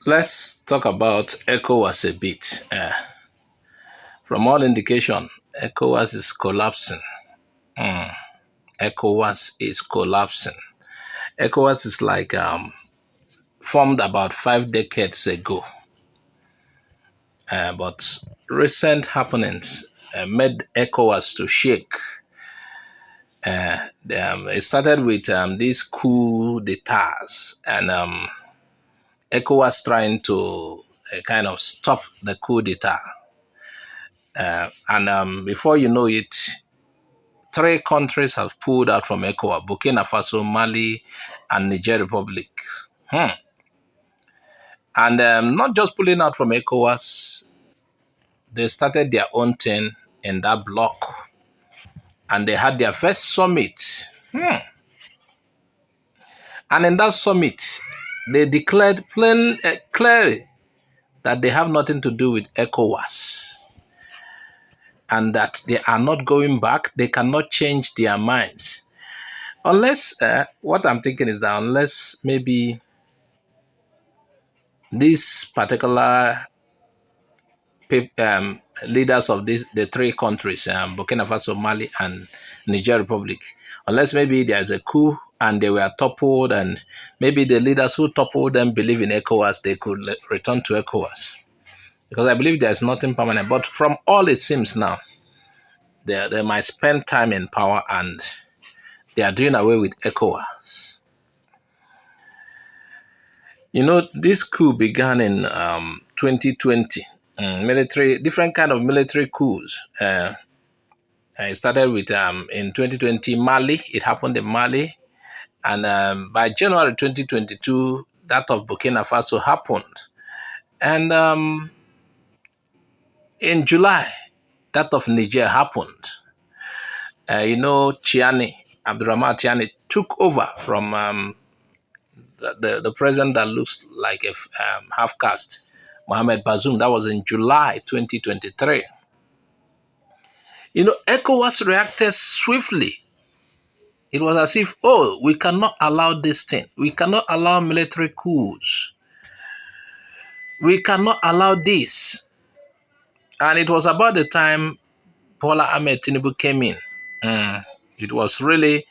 Let's talk about ECOWAS a bit. From all indication, ECOWAS is collapsing. ECOWAS is collapsing. ECOWAS is like formed about 5 decades ago, but recent happenings made ECOWAS to shake. It started with these coup d'etats and ECOWAS trying to kind of stop the coup d'etat. And before you know it, 3 countries have pulled out from ECOWAS: Burkina Faso, Mali, and Niger Republic. And not just pulling out from ECOWAS, they started their own thing in that block. And they had their first summit. And in that summit, they declared clearly that they have nothing to do with ECOWAS and that they are not going back. They cannot change their minds. Unless, what I'm thinking is that unless maybe these particular leaders of the 3 countries, Burkina Faso, Mali, and Niger Republic, unless maybe there's a coup and they were toppled, and maybe the leaders who toppled them believe in ECOWAS, they could return to ECOWAS. Because I believe there's nothing permanent. But from all it seems now, they might spend time in power and they are doing away with ECOWAS. You know, this coup began in 2020. Military, different kind of military coups. It started with in 2020 Mali. It happened in Mali, and by January 2022, that of Burkina Faso happened, and in July, that of Niger happened. Chiani, Abdurrahman Chiani, took over from the president that looks like a half caste, Mohamed Bazoum. That was in July 2023. ECOWAS reacted swiftly. It was as if, oh, we cannot allow this thing. We cannot allow military coups. We cannot allow this. And it was about the time Bola Ahmed Tinubu came in. It was really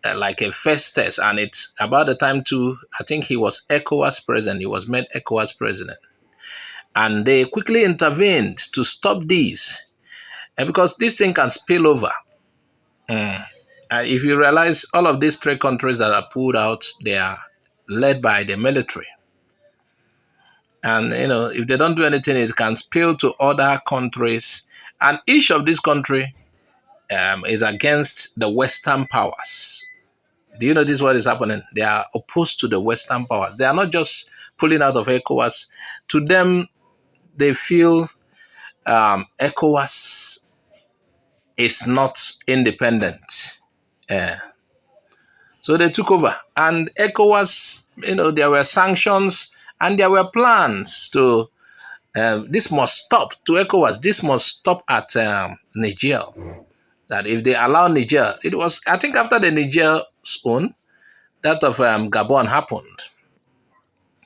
like a first test. And it's about the time too, I think he was ECOWAS president. He was made ECOWAS president. And they quickly intervened to stop this. And because this thing can spill over. If you realize all of these 3 countries that are pulled out, they are led by the military. And, if they don't do anything, it can spill to other countries. And each of these countries is against the Western powers. Do you notice what is happening? They are opposed to the Western powers. They are not just pulling out of ECOWAS. To them, they feel ECOWAS is not independent. So they took over. And ECOWAS, there were sanctions and there were plans to, this must stop to ECOWAS. This must stop at Niger. That if they allow Niger, it was, I think after the Niger's own, that of Gabon happened.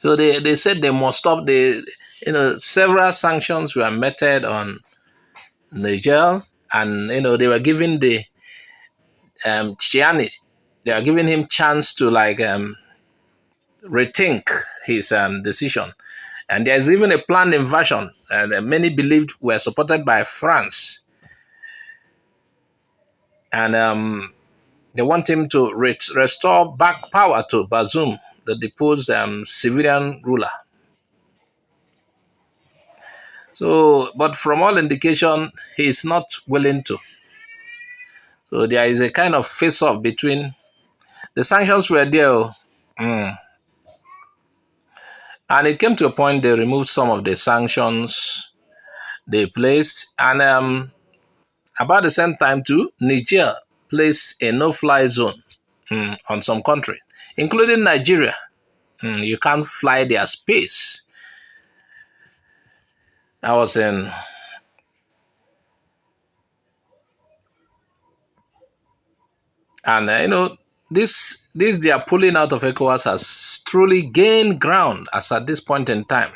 So they said they must stop. Several sanctions were meted on Niger, and they were giving the Chiani, they are giving him chance to rethink his decision. And there's even a planned invasion that many believed were supported by France. And they want him to restore back power to Bazoum, the deposed civilian ruler. So, but from all indication, he is not willing to. So there is a kind of face-off between the sanctions were there. And it came to a point they removed some of the sanctions they placed. And about the same time too, Niger placed a no-fly zone on some country, including Nigeria. You can't fly their space. I was in and this their pulling out of ECOWAS has truly gained ground as at this point in time.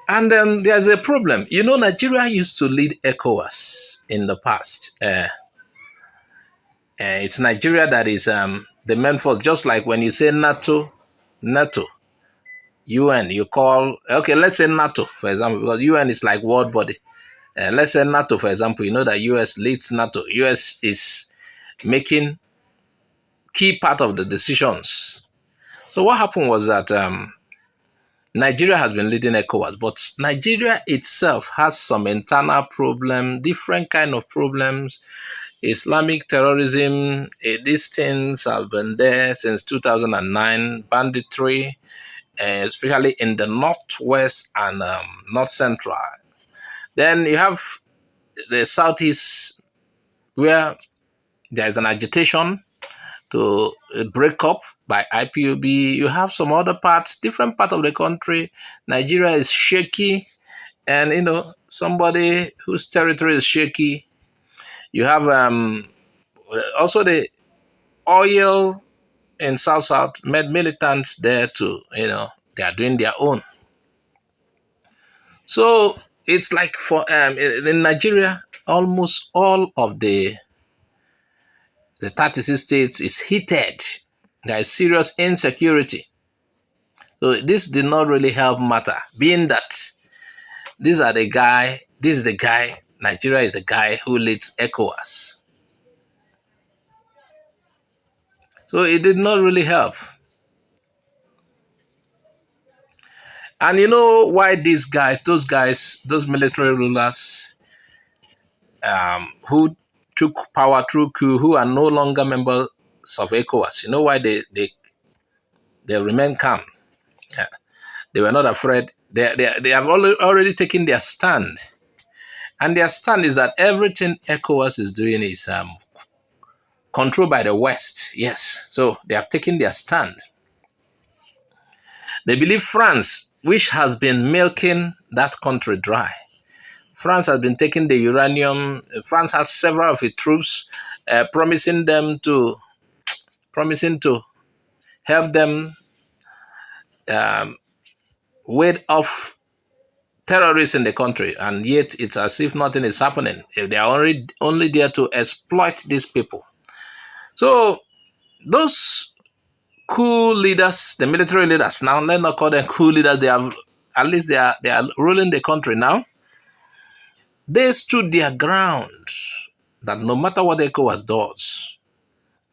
And then there's a problem. You know, Nigeria used to lead ECOWAS in the past. It's Nigeria that is the main force. Just like when you say NATO, UN, you call, okay, let's say NATO, for example, because UN is like world body. Let's say NATO, for example, you know that US leads NATO. US is making key part of the decisions. So what happened was that Nigeria has been leading ECOWAS, but Nigeria itself has some internal problem, different kind of problems. Islamic terrorism, these things have been there since 2009, banditry, especially in the northwest and north central. Then you have the southeast, where there is an agitation to break up by IPOB. You have some other parts, different part of the country. Nigeria is shaky, and somebody whose territory is shaky. You have also the oil in South made militants there to, they are doing their own. So it's like for in Nigeria, almost all of the 36 states is heated. There is serious insecurity. So this did not really help matter, being that this is the guy, Nigeria is the guy who leads ECOWAS. So it did not really help. And you know why those military rulers who took power through coup, who are no longer members of ECOWAS, you know why they remain calm? Yeah. They were not afraid. They have already taken their stand. And their stand is that everything ECOWAS is doing is controlled by the West. Yes. So they have taken their stand. They believe France, which has been milking that country dry. France has been taking the uranium. France has several of its troops promising to help them ward off terrorists in the country, and yet it's as if nothing is happening. They are only there to exploit these people. So those coup leaders, the military leaders now, let's not call them coup leaders, they are ruling the country now. They stood their ground that no matter what ECOWAS does,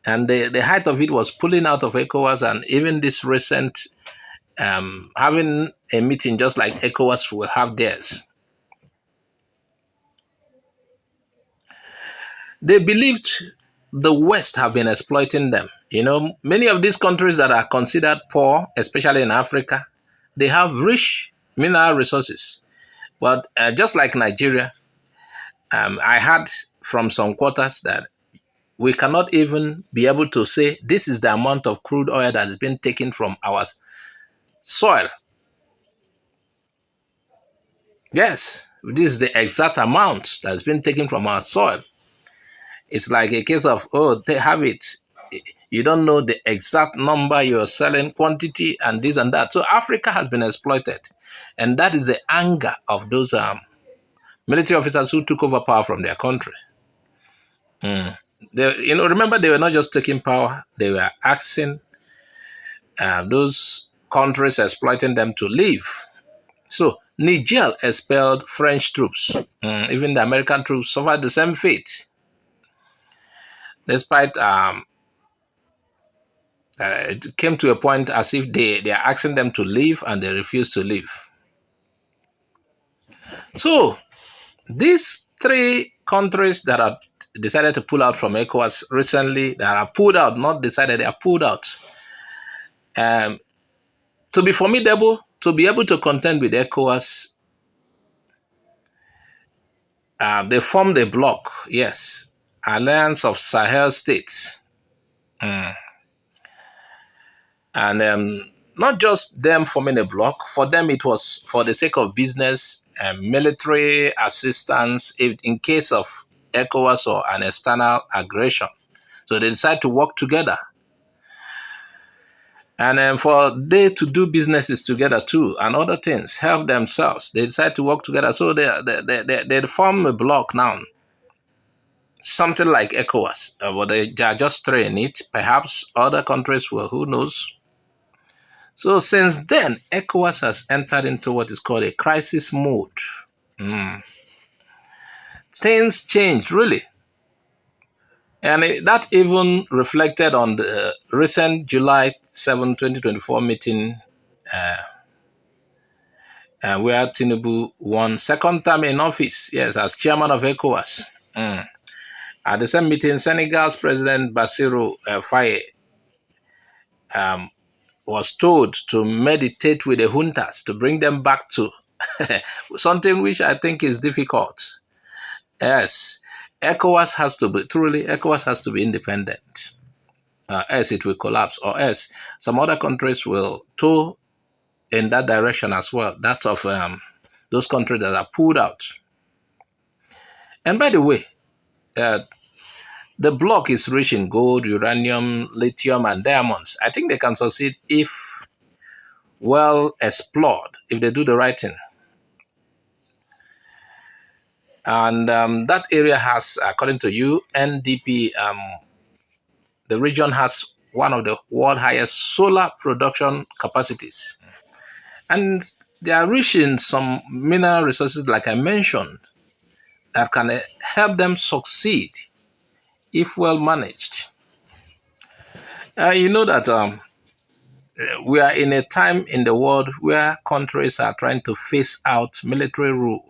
and the height of it was pulling out of ECOWAS, and even this recent having a meeting just like ECOWAS will have theirs. They believed the West have been exploiting them. You know, many of these countries that are considered poor, especially in Africa, they have rich mineral resources. But just like Nigeria, I heard from some quarters that we cannot even be able to say this is the amount of crude oil that has been taken from our soil. Yes, this is the exact amount that's been taken from our soil. It's like a case of, they have it. You don't know the exact number you're selling, quantity, and this and that. So Africa has been exploited. And that is the anger of those military officers who took over power from their country. Remember, they were not just taking power, they were asking those countries exploiting them to leave. So Niger expelled French troops. Even the American troops suffered the same fate. Despite it came to a point as if they are asking them to leave and they refuse to leave. So these three countries that have decided to pull out from ECOWAS recently, that are pulled out, not decided, they are pulled out. To be formidable, to be able to contend with ECOWAS, they formed a bloc, yes, Alliance of Sahel States. And not just them forming a bloc, for them it was for the sake of business and military assistance in case of ECOWAS or an external aggression. So they decide to work together. And for they to do businesses together too and other things, help themselves. They decide to work together. So they form a bloc now, something like ECOWAS. But they are just three in it. Perhaps other countries will, who knows. So since then, ECOWAS has entered into what is called a crisis mode. Things changed, really. And that even reflected on the recent July 7, 2024 meeting where Tinubu won second term in office, yes, as chairman of ECOWAS. At the same meeting, Senegal's President Bassirou Faye was told to meditate with the juntas to bring them back to something which I think is difficult. Yes, ECOWAS has to be independent. Else it will collapse, or else some other countries will tow in that direction as well. That of those countries that are pulled out. And by the way, the block is rich in gold, uranium, lithium, and diamonds. I think they can succeed if well explored, if they do the right thing. And that area has, according to UNDP, the region has one of the world's highest solar production capacities. And they are rich in some mineral resources, like I mentioned, that can help them succeed if well managed. You know that we are in a time in the world where countries are trying to phase out military rule.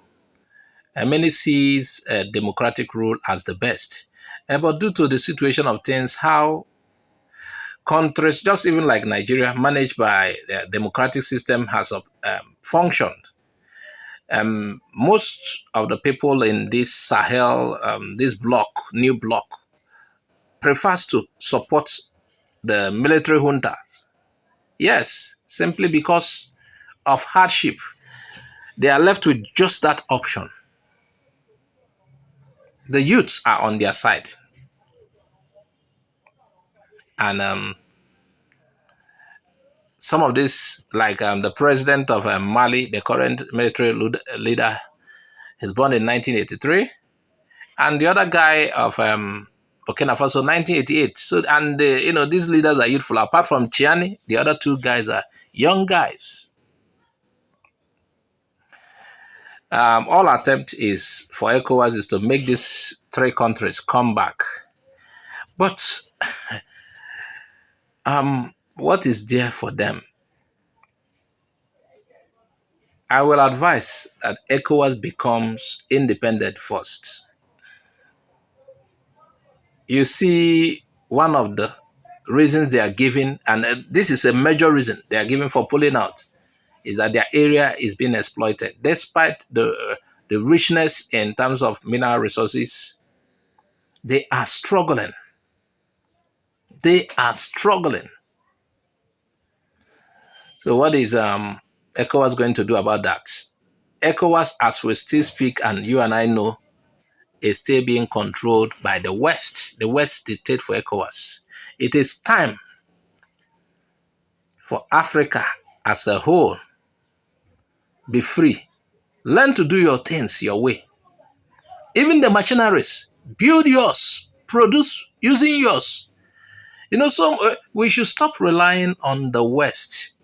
And many sees democratic rule as the best. But due to the situation of things, how countries, just even like Nigeria, managed by the democratic system has functioned. Most of the people in this Sahel, this new bloc, prefers to support the military juntas. Yes, simply because of hardship. They are left with just that option. The youths are on their side. And some of this, like the president of Mali, the current military leader, is born in 1983. And the other guy of Burkina Faso, 1988. So, and these leaders are youthful. Apart from Chiani, the other two guys are young guys. All attempt is for ECOWAS is to make these three countries come back. But what is there for them? I will advise that ECOWAS becomes independent first. You see, one of the reasons they are giving, and this is a major reason they are giving for pulling out, is that their area is being exploited. Despite the richness in terms of mineral resources, they are struggling. They are struggling. So what is ECOWAS going to do about that? ECOWAS, as we still speak, and you and I know, is still being controlled by the West. The West dictate for ECOWAS. It is time for Africa as a whole be free. Learn to do your things your way. Even the machineries, build yours, produce using yours. So we should stop relying on the West.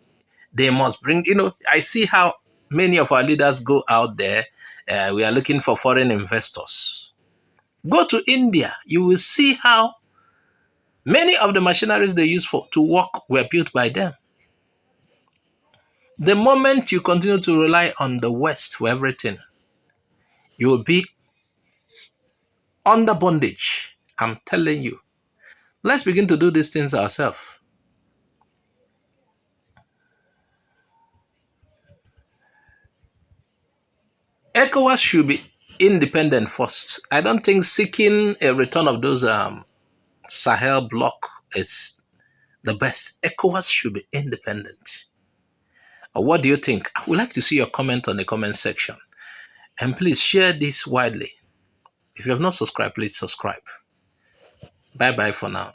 They must bring, I see how many of our leaders go out there. We are looking for foreign investors. Go to India, you will see how many of the machineries they use to work were built by them. The moment you continue to rely on the West for everything, you will be under bondage. I'm telling you. Let's begin to do these things ourselves. ECOWAS should be independent first. I don't think seeking a return of those Sahel bloc is the best. ECOWAS should be independent. What do you think? I would like to see your comment on the comment section. And please share this widely. If you have not subscribed, please subscribe. Bye bye for now.